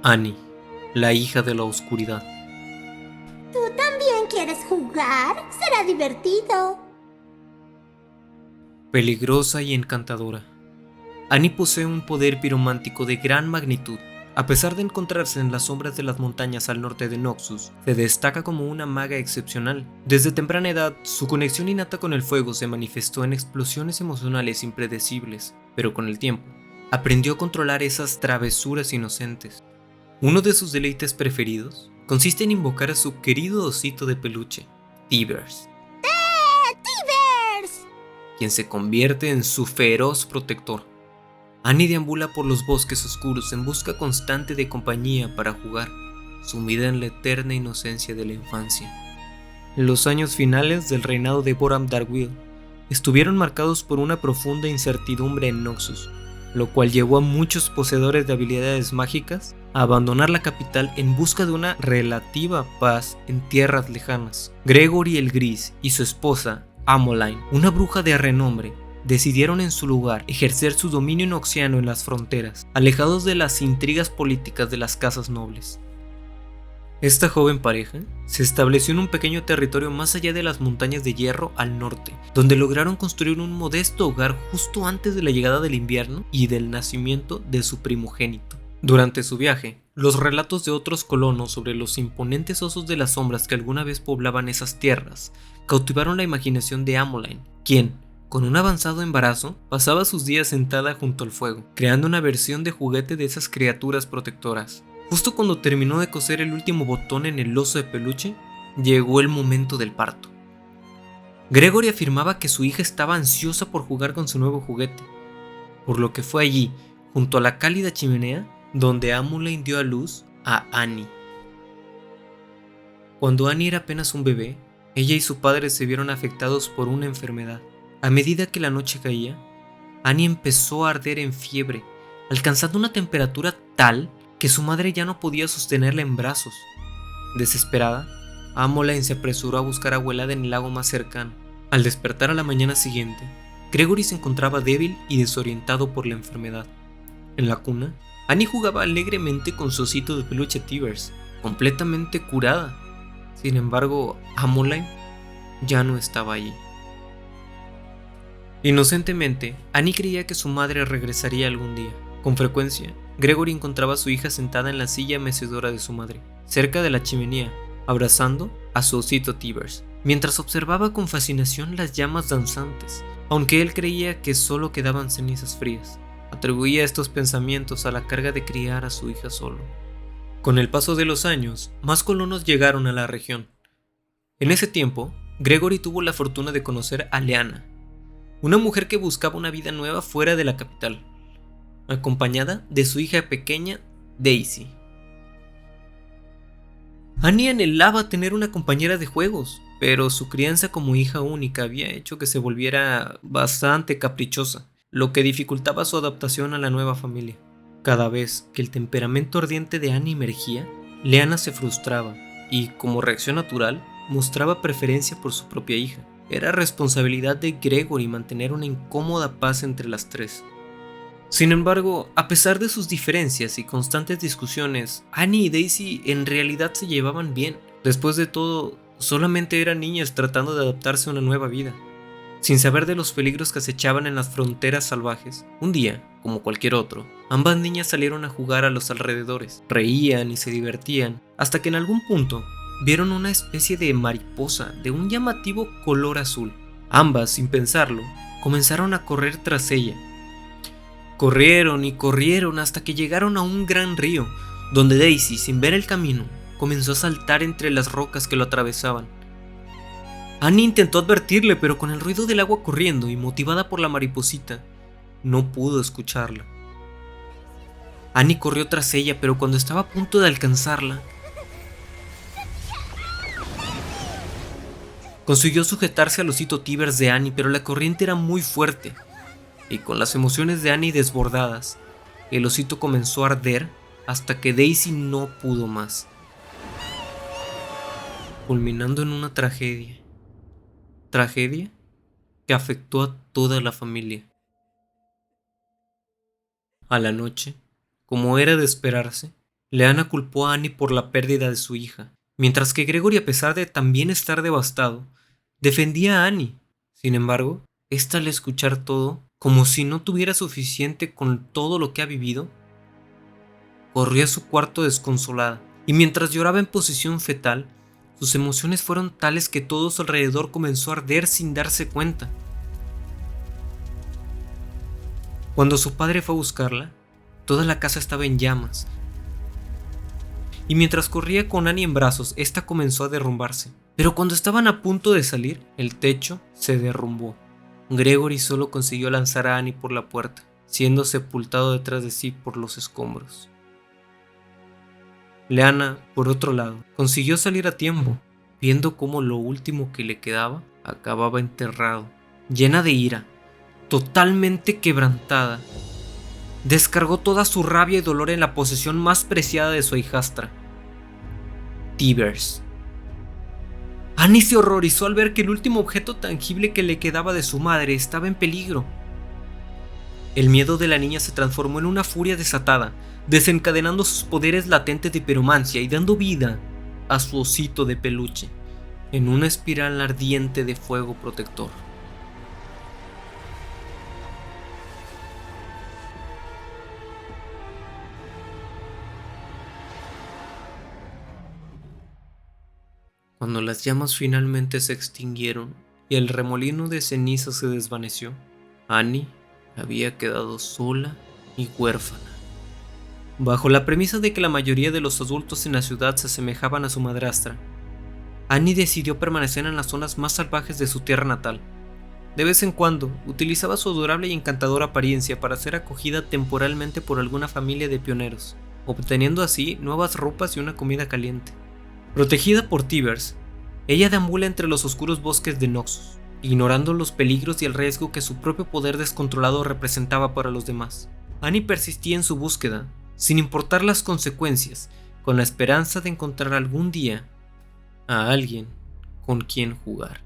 Annie, la hija de la oscuridad. ¿Tú también quieres jugar? Será divertido. Peligrosa y encantadora, Annie posee un poder piromántico de gran magnitud. A pesar de encontrarse en las sombras de las montañas al norte de Noxus, se destaca como una maga excepcional. Desde temprana edad, su conexión innata con el fuego se manifestó en explosiones emocionales impredecibles, pero con el tiempo, aprendió a controlar esas travesuras inocentes. Uno de sus deleites preferidos consiste en invocar a su querido osito de peluche, Tivers, ¡Tivers! quien se convierte en su feroz protector. Annie deambula por los bosques oscuros en busca constante de compañía para jugar, sumida en la eterna inocencia de la infancia. Los años finales del reinado de Boram Darwill estuvieron marcados por una profunda incertidumbre en Noxus, lo cual llevó a muchos poseedores de habilidades mágicas a abandonar la capital en busca de una relativa paz en tierras lejanas. Gregory el Gris y su esposa, Amoline, una bruja de renombre, decidieron en su lugar ejercer su dominio noxiano en las fronteras, alejados de las intrigas políticas de las casas nobles. Esta joven pareja se estableció en un pequeño territorio más allá de las montañas de hierro al norte, donde lograron construir un modesto hogar justo antes de la llegada del invierno y del nacimiento de su primogénito. Durante su viaje, los relatos de otros colonos sobre los imponentes osos de las sombras que alguna vez poblaban esas tierras cautivaron la imaginación de Amoline, quien, con un avanzado embarazo, pasaba sus días sentada junto al fuego, creando una versión de juguete de esas criaturas protectoras. Justo cuando terminó de coser el último botón en el oso de peluche, llegó el momento del parto. Gregory afirmaba que su hija estaba ansiosa por jugar con su nuevo juguete, por lo que fue allí, junto a la cálida chimenea, donde Amoline dio a luz a Annie. Cuando Annie era apenas un bebé, ella y su padre se vieron afectados por una enfermedad. A medida que la noche caía, Annie empezó a arder en fiebre, alcanzando una temperatura tal que su madre ya no podía sostenerla en brazos. Desesperada, Amoline se apresuró a buscar agua helada en el lago más cercano. Al despertar a la mañana siguiente, Gregory se encontraba débil y desorientado por la enfermedad. En la cuna, Annie jugaba alegremente con su osito de peluche Tivers, completamente curada. Sin embargo, Amoline ya no estaba allí. Inocentemente, Annie creía que su madre regresaría algún día. Con frecuencia, Gregory encontraba a su hija sentada en la silla mecedora de su madre, cerca de la chimenea, abrazando a su osito Tivers, mientras observaba con fascinación las llamas danzantes, aunque él creía que solo quedaban cenizas frías. Atribuía estos pensamientos a la carga de criar a su hija solo. Con el paso de los años, más colonos llegaron a la región. En ese tiempo, Gregory tuvo la fortuna de conocer a Leanna, una mujer que buscaba una vida nueva fuera de la capital, acompañada de su hija pequeña, Daisy. Annie anhelaba tener una compañera de juegos, pero su crianza como hija única había hecho que se volviera bastante caprichosa, lo que dificultaba su adaptación a la nueva familia. Cada vez que el temperamento ardiente de Annie emergía, Leanna se frustraba y, como reacción natural, mostraba preferencia por su propia hija. Era responsabilidad de Gregory mantener una incómoda paz entre las tres. Sin embargo, a pesar de sus diferencias y constantes discusiones, Annie y Daisy en realidad se llevaban bien. Después de todo, solamente eran niñas tratando de adaptarse a una nueva vida. Sin saber de los peligros que acechaban en las fronteras salvajes, un día, como cualquier otro, ambas niñas salieron a jugar a los alrededores. Reían y se divertían, hasta que en algún punto vieron una especie de mariposa de un llamativo color azul. Ambas, sin pensarlo, comenzaron a correr tras ella. Corrieron y corrieron hasta que llegaron a un gran río, donde Daisy, sin ver el camino, comenzó a saltar entre las rocas que lo atravesaban. Annie intentó advertirle, pero con el ruido del agua corriendo y motivada por la mariposita, no pudo escucharla. Annie corrió tras ella, pero cuando estaba a punto de alcanzarla, consiguió sujetarse al osito Tivers de Annie, pero la corriente era muy fuerte, y con las emociones de Annie desbordadas, el osito comenzó a arder hasta que Daisy no pudo más, culminando en una tragedia. Tragedia que afectó a toda la familia. A la noche, como era de esperarse, Leanna culpó a Annie por la pérdida de su hija, mientras que Gregory, a pesar de también estar devastado, defendía a Annie. Sin embargo, esta, al escuchar todo, como si no tuviera suficiente con todo lo que ha vivido, corrió a su cuarto desconsolada, y mientras lloraba en posición fetal, sus emociones fueron tales que todo a su alrededor comenzó a arder sin darse cuenta. Cuando su padre fue a buscarla, toda la casa estaba en llamas, y mientras corría con Annie en brazos, esta comenzó a derrumbarse. Pero cuando estaban a punto de salir, el techo se derrumbó. Gregory solo consiguió lanzar a Annie por la puerta, siendo sepultado detrás de sí por los escombros. Leanna, por otro lado, consiguió salir a tiempo, viendo cómo lo último que le quedaba acababa enterrado. Llena de ira, totalmente quebrantada, descargó toda su rabia y dolor en la posesión más preciada de su hijastra, Tivers. Annie se horrorizó al ver que el último objeto tangible que le quedaba de su madre estaba en peligro. El miedo de la niña se transformó en una furia desatada, desencadenando sus poderes latentes de piromancia y dando vida a su osito de peluche en una espiral ardiente de fuego protector. Cuando las llamas finalmente se extinguieron y el remolino de ceniza se desvaneció, Annie había quedado sola y huérfana. Bajo la premisa de que la mayoría de los adultos en la ciudad se asemejaban a su madrastra, Annie decidió permanecer en las zonas más salvajes de su tierra natal. De vez en cuando, utilizaba su adorable y encantadora apariencia para ser acogida temporalmente por alguna familia de pioneros, obteniendo así nuevas ropas y una comida caliente. Protegida por Tivers, ella deambula entre los oscuros bosques de Noxus, ignorando los peligros y el riesgo que su propio poder descontrolado representaba para los demás. Annie persistía en su búsqueda, sin importar las consecuencias, con la esperanza de encontrar algún día a alguien con quien jugar.